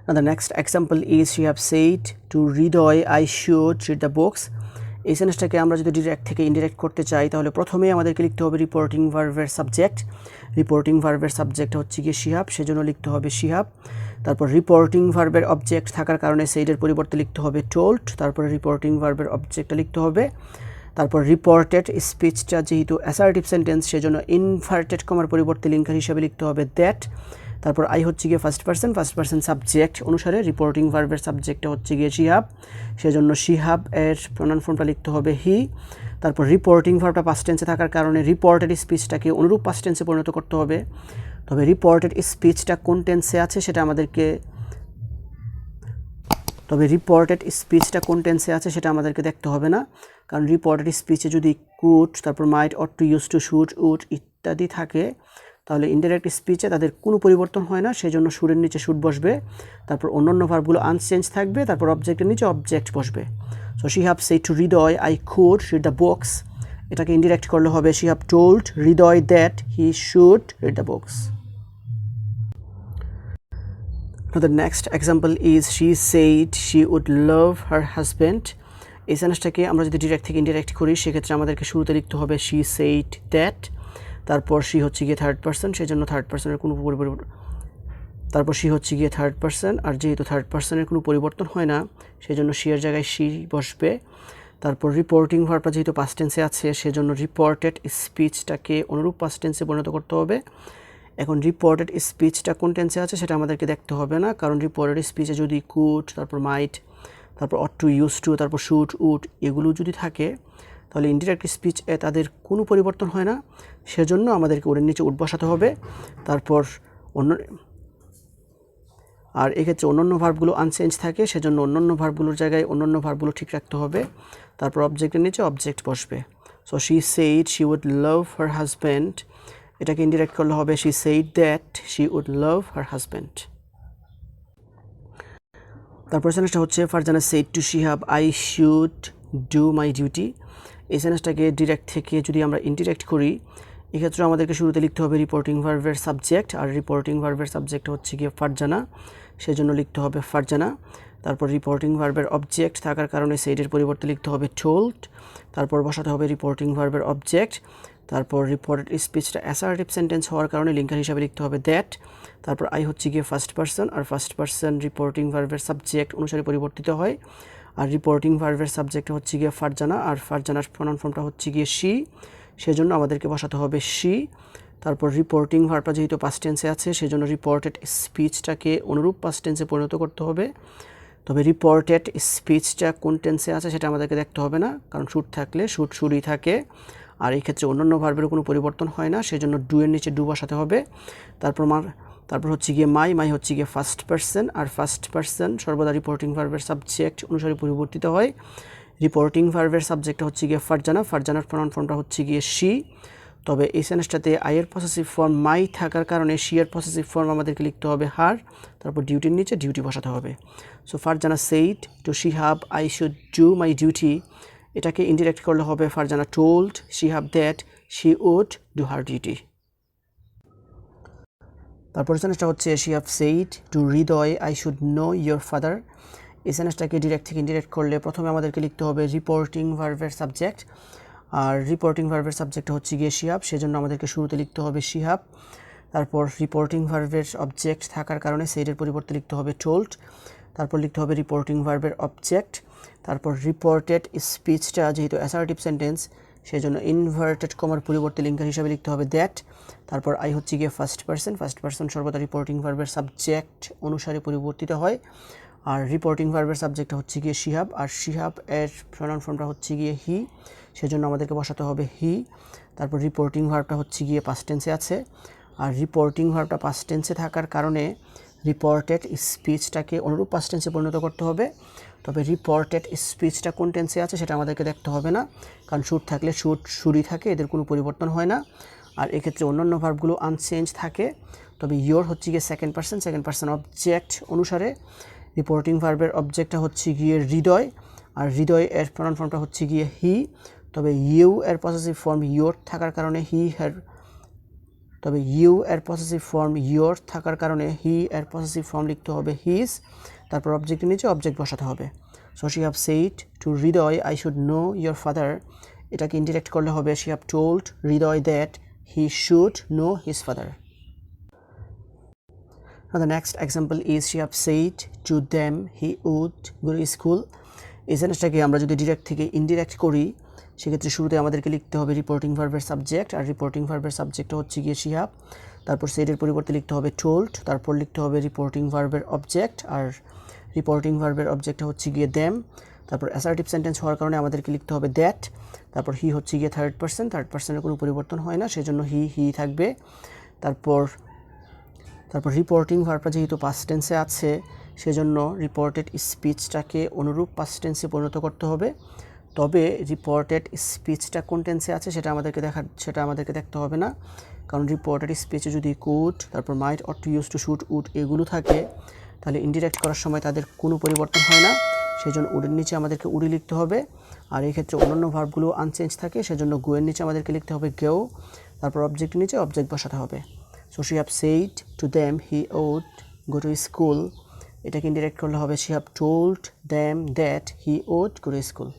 Now the next example is she have said to Hridoy I should read the books. এই সেন্টেন্সটাকে আমরা যদি direct থেকে indirect করতে চাই তাহলে প্রথমেই আমাদেরকে লিখতে হবে রিপোর্টিং ভার্বের সাবজেক্ট। রিপোর্টিং ভার্বের সাবজেক্ট হচ্ছে গিয়ে শিহাব, সেজন্য লিখতে হবে শিহাব। তারপর রিপোর্টিং ভার্বের অবজেক্ট থাকার কারণে সেইডের পরিবর্তে লিখতে হবে টোল্ড। তারপরে রিপোর্টিং ভার্বের অবজেক্টটা লিখতে হবে। তারপর রিপোর্টেড স্পিচটা যেহেতু অ্যাসার্টিভ সেন্টেন্স সেজন্য ইনভার্টেড কমার পরিবর্তে লিঙ্কার হিসাবে লিখতে হবে দ্যাট। তারপর আই হচ্ছে গিয়ে ফার্স্ট পার্সন সাবজেক্ট অনুসারে রিপোর্টিং ভার্বের সাবজেক্টটা হচ্ছে গিয়ে শিহাব, সেজন্য শিহাব এর প্রনাউন ফর্মটা লিখতে হবে হি। তারপর রিপোর্টিং ভার্বটা পাস্ট টেন্সে থাকার কারণে রিপোর্টেড স্পিচটাকে অনুরূপ পাস্ট টেন্সে পরিণত করতে হবে। তবে রিপোর্টেড স্পিচটা কোন টেন্সে আছে সেটা আমাদেরকে দেখতে হবে না, কারণ রিপোর্টেড স্পিচে যদি কুড, তারপর might, ought to, used to, should, would ইত্যাদি থাকে তাহলে ইনডাইরেক্ট স্পিচে তাদের কোনো পরিবর্তন হয় না, সেই জন্য শুডের নিচে শুড বসবে। তারপর অন্যান্য ভার্বগুলো আনচেঞ্জ থাকবে, তারপর অবজেক্টের নিচে অবজেক্ট বসবে। So she have said to Hriday I could read the books, এটাকে ইনডিরেক্ট করলে হবে she have told Hriday that he should read the books. Now the next example is she said she would love her husband. এই সেন্টেন্সটাকে আমরা যদি direct থেকে indirect করি সেক্ষেত্রে আমাদেরকে শুরুতে লিখতে হবে she said that। তারপর she হচ্ছে গিয়ে থার্ড পার্সন, সেই জন্য থার্ড পার্সনের কোনো তারপর she হচ্ছে গিয়ে থার্ড পার্সন, আর যেহেতু থার্ড পার্সনের কোনো পরিবর্তন হয় না সেই জন্য she এর জায়গায় she বসবে। তারপর রিপোর্টিং ভার্বটা যেহেতু পাস্ট টেন্সে আছে সেজন্য রিপোর্টেড স্পিচটাকে অনুরূপ পাস্ট টেন্সে পরিণত করতে হবে। এখন রিপোর্টেড স্পিচটা কোন টেন্সে আছে সেটা আমাদেরকে দেখতে হবে না, কারণ রিপোর্টেড স্পিচে যদি কুড, তারপর মাইট, তারপর অট টু, ইউজ টু, তারপর শুড, উড এগুলো যদি থাকে তাহলে ইনডিরেক্ট স্পিচ তাদের কোনো পরিবর্তন হয় না, সেজন্য আমাদেরকে ওদের নিচে উড বসাতে হবে। তারপর আর এক্ষেত্রে অন্যান্য ভার্বগুলো আনচেঞ্জ থাকে, সেজন্য অন্যান্য ভার্বগুলোর জায়গায় অন্যান্য ভার্বগুলো ঠিক রাখতে হবে। তারপর অবজেক্টের নিচে অবজেক্ট বসবে। So she said she would love her husband, এটাকে ইনডিরেক্ট করলে হবে she said that she would love her husband. তারপর সেন্টেন্সটা হচ্ছে Farzana said to Shihab I should do my duty. এই সেন্টেন্সটাকে ডিরেক্ট থেকে যদি আমরা ইনডিরেক্ট করি এক্ষেত্রে আমাদেরকে শুরুতে লিখতে হবে রিপোর্টিং ভার্বের সাবজেক্ট, আর রিপোর্টিং ভার্বের সাবজেক্ট হচ্ছে গিয়ে ফারজানা, সেজন্য লিখতে হবে ফারজানা। তারপর রিপোর্টিং ভার্বের অবজেক্ট থাকার কারণে সেইডের পরিবর্তে লিখতে হবে টোল্ড। তারপর বসাতে হবে রিপোর্টিং ভার্বের অবজেক্ট। তারপর রিপোর্টেড স্পিচটা অ্যাসার্টিভ সেন্টেন্স হওয়ার কারণে লিঙ্কার হিসাবে লিখতে হবে দ্যাট। তারপর আই হচ্ছে গিয়ে ফার্স্ট পার্সন, আর ফার্স্ট পার্সন রিপোর্টিং ভার্বের সাবজেক্ট অনুসারে পরিবর্তিত হয়। আর রিপোর্টিং ভার্বের সাবজেক্ট হচ্ছে গিয়ে ফারজানা, আর ফারজানার প্রনাউন ফর্মটা হচ্ছে গিয়ে শি, সেজন্য আমাদেরকে বসাতে হবে শি। তারপর রিপোর্টিং ভার্বটা যেহেতু পাস্ট টেন্সে আছে সেজন্য রিপোর্টেড স্পিচটাকে অনুরূপ পাস্ট টেন্সে পরিণত করতে হবে। তবে রিপোর্টেড স্পিচটা কোন টেন্সে আছে সেটা আমাদেরকে দেখতে হবে না, কারণ শুড থাকলে শুডই থাকে, আর এই ক্ষেত্রে অন্যান্য ভার্বের কোনো পরিবর্তন হয় না, সেজন্য ডু এর নিচে ডু বসাতে হবে। তারপর হচ্ছে গিয়ে মাই হচ্ছে গিয়ে ফার্স্ট পার্সন, আর ফার্স্ট পার্সন সর্বদা রিপোর্টিং ভার্বের সাবজেক্ট অনুসারে পরিবর্তিত হয়। রিপোর্টিং ভার্বের সাবজেক্টটা হচ্ছে গিয়ে ফারজানা, ফারজানার প্রনাউন ফর্মটা হচ্ছে গিয়ে শি। তবে এই সেন্টেন্সটাতে আইয়ের পসেসিভ ফর্ম মাই থাকার কারণে শি এর পসেসিভ ফর্ম আমাদেরকে লিখতে হবে হার, তারপর ডিউটির নিচে ডিউটি বসাতে হবে। So Farzana said to Shihab I should do my duty, এটাকে ইনডিরেক্ট করলে হবে Farzana told Shihab that she would do her duty. তারপর সেন্টেন্সটা হচ্ছে she have said to Hriday I should know your father. এই সেন্টেন্সটাকে ডিরেক্ট থেকে ইনডিরেক্ট করলে প্রথমে আমাদেরকে লিখতে হবে রিপোর্টিং ভার্বের সাবজেক্ট, আর রিপোর্টিং ভার্বের সাবজেক্ট হচ্ছে গিয়ে শিহাব, সেজন্য আমাদেরকে শুরুতে লিখতে হবে শিহাব। তারপর রিপোর্টিং ভার্বের অবজেক্ট থাকার কারণে সেইডের পরিবর্তে লিখতে হবে টোল্ড। তারপর লিখতে হবে রিপোর্টিং ভার্বের অবজেক্ট। তারপর রিপোর্টেড স্পিচটা যেহেতু অ্যাসার্টিভ সেন্টেন্স সেজন্য ইনভার্টেড কমার পরিবর্তে লিঙ্কার হিসাবে লিখতে হবে দ্যাট। তারপর আই হচ্ছে গিয়ে ফার্স্ট পার্সন সর্বদা রিপোর্টিং ভার্বের সাবজেক্ট অনুসারে পরিবর্তিত হয়। আর রিপোর্টিং ভার্বের সাবজেক্টটা হচ্ছে গিয়ে শিহাব, আর শিহাব এর প্রনাউন ফর্মটা হচ্ছে গিয়ে হি, সেজন্য আমাদেরকে বসাতে হবে হি। তারপর রিপোর্টিং ভার্বটা হচ্ছে গিয়ে পাস্ট টেন্সে আছে, আর রিপোর্টিং ভার্বটা পাস্ট টেন্সে থাকার কারণে রিপোর্টেড স্পিচটাকে অনুরূপ পাস্ট টেন্সে পরিণত করতে হবে। তবে রিপোর্টেড স্পিচটা কোন টেন্সে আছে সেটা আমাদেরকে দেখতে হবে না, কারণ শুড থাকলে শুডই থাকে, এদের কোনো পরিবর্তন হয় না। আর এক্ষেত্রে অন্যান্য ভার্বগুলো আনচেঞ্জ থাকে। তবে ইয়োর হচ্ছে গিয়ে সেকেন্ড পার্সন অবজেক্ট অনুসারে রিপোর্টিং ভার্বের অবজেক্টটা হচ্ছে গিয়ে হৃদয়, আর হৃদয় এর প্রনাউন ফর্মটা হচ্ছে গিয়ে হি। তবে ইউ এর পসেসিভ ফর্ম ইয়োর থাকার কারণে তবে ইউ এর পসেসিভ ফর্ম ইয়োর থাকার কারণে হি এর পসেসিভ ফর্ম লিখতে হবে হিজ, তারপর অবজেক্টের নিচে অবজেক্ট বসাতে হবে। So she have said to Hriday I should know your father, এটাকে ইনডিরেক্ট করলে হবে she have told Hriday that he should know his father. Now the next example is she have said to them he would go to school. এই সেন্টেন্সটাকে আমরা যদি direct থেকে indirect করি সেক্ষেত্রে শুরুতে আমাদেরকে লিখতে হবে রিপোর্টিং ভার্বের সাবজেক্ট, আর রিপোর্টিং ভার্বের সাবজেক্টটা হচ্ছে গিয়ে she have, তারপর সেডের পরিবর্তে লিখতে হবে টোল্ড, তারপর লিখতে হবে রিপোর্টিং ভার্বের অবজেক্ট, আর রিপোর্টিং ভার্বের অবজেক্টটা হচ্ছে গিয়ে them, তারপর অ্যাসার্টিভ সেন্টেন্স হওয়ার কারণে আমাদেরকে লিখতে হবে দ্যাট, তারপর হি হচ্ছে গিয়ে থার্ড পার্সনের কোনো পরিবর্তন হয় না সেজন্য হি থাকবে। তারপর রিপোর্টিং ভার্বটা যেহেতু পাস্ট টেন্সে আছে সেজন্য রিপোর্টেড স্পিচটাকে অনুরূপ পাস্ট টেন্সে পরিণত করতে হবে। তবে রিপোর্টেড স্পিচটা কোন টেন্সে আছে সেটা আমাদেরকে দেখতে হবে না, কারণ রিপোর্টেড স্পিচে যদি কুড, তারপর might, ought to, used to, should, would এগুলো থাকে তাহলে ইনডিরেক্ট করার সময় তাদের কোনো পরিবর্তন হয় না, সেজন্য উডের নিচে আমাদেরকে উডি লিখতে হবে। আর এই ক্ষেত্রে অন্যান্য ভার্বগুলো আনচেঞ্জ থাকে সেজন্য গোয়ের নিচে আমাদেরকে লিখতে হবে গেও, তারপর অবজেক্টের নিচে অবজেক্ট বসাতে হবে। So she have said to them he would go to school, এটাকে ইনডিরেক্ট করলে হবে she have told them that he would go to school.